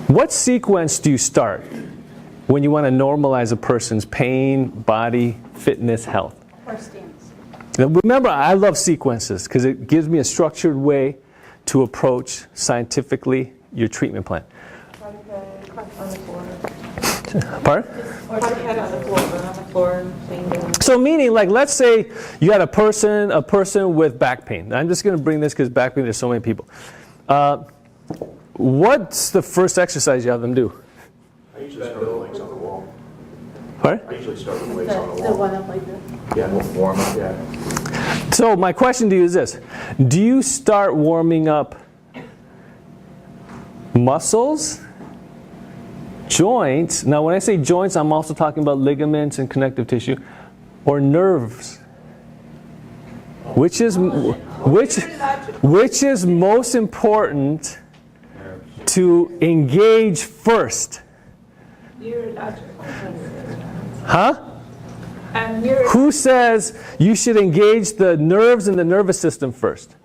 What sequence do you start when you want to normalize a person's pain, body, fitness, health? First stance. Now, remember, I love sequences because it gives me a structured way to approach scientifically your treatment plan. On the floor. Pardon? Or head on the floor, laying down. So meaning, like, let's say you had a person with back pain. I'm just going to bring this because back pain, there's so many people. What's the first exercise you have them do? I usually start with legs on the wall. Pardon? I usually start with legs on the The wall. one up like this. Yeah, warm up, yeah. So my question to you is this. Do you start warming up muscles, joints? Now when I say joints, I'm also talking about ligaments and connective tissue, or nerves. Which is most important to engage first? Huh? Who says you should engage the nerves and the nervous system first?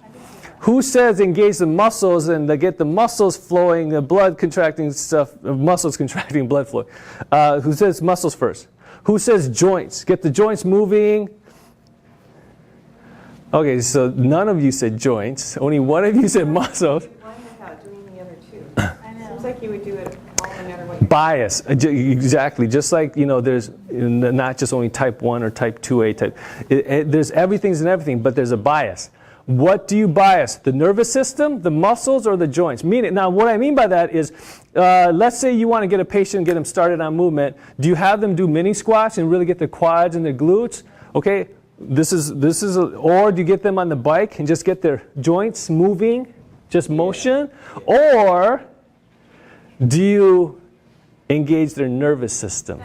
Who says engage the muscles and get the muscles flowing, the blood contracting stuff, muscles contracting, blood flowing? Who says muscles first? Who says joints? Get the joints moving. Okay, so none of you said joints. Only one of you said muscles. Why without doing the other two? I know. Seems like you would do it all no matter what. Bias, exactly. Just like, there's not just only type 1 or type 2A type. There's everything's in everything, but there's a bias. What do you bias? The nervous system, the muscles, or the joints? Now, what I mean by that is, let's say you want to get a patient, get them started on movement. Do you have them do mini squats and really get their quads and their glutes? Okay, or do you get them on the bike and just get their joints moving, just motion? Or do you engage their nervous system?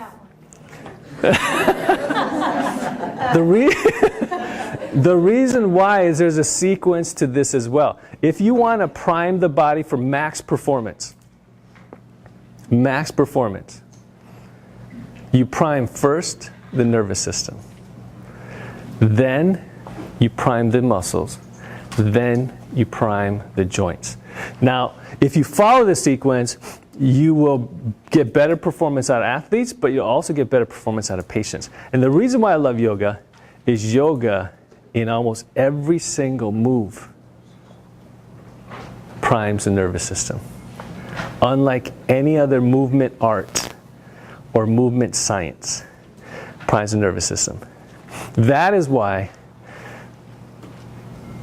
The reason why is there's a sequence to this as well. If you want to prime the body for max performance, you prime first the nervous system. Then you prime the muscles. Then you prime the joints. Now, if you follow this sequence, you will get better performance out of athletes, but you'll also get better performance out of patients. And the reason why I love yoga is yoga in almost every single move primes the nervous system. Unlike any other movement art or movement science, primes the nervous system. That is why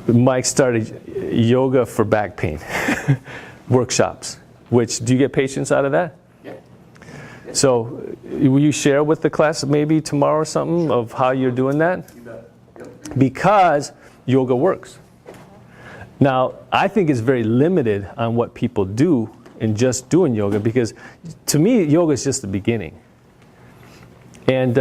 Mike started yoga for back pain workshops. Which, do you get patients out of that? Yeah. So, will you share with the class maybe tomorrow or something of how you're doing that? You bet. Yep. Because yoga works. Now, I think it's very limited on what people do in just doing yoga, because to me, yoga is just the beginning. And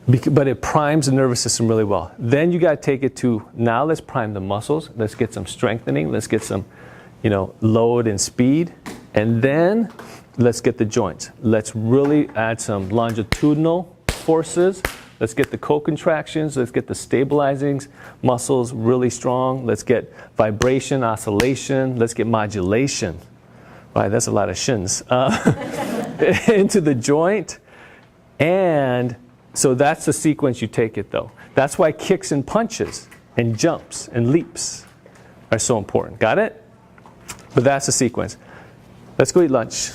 but it primes the nervous system really well. Then you got to take it to, now let's prime the muscles. Let's get some strengthening. Let's get some, load and speed. And then let's get the joints. Let's really add some longitudinal forces. Let's get the co-contractions. Let's get the stabilizing muscles really strong. Let's get vibration, oscillation. Let's get modulation. Right, that's a lot of shins. Into the joint. And so that's the sequence you take it, though. That's why kicks and punches and jumps and leaps are so important. Got it? But that's the sequence. Let's go eat lunch.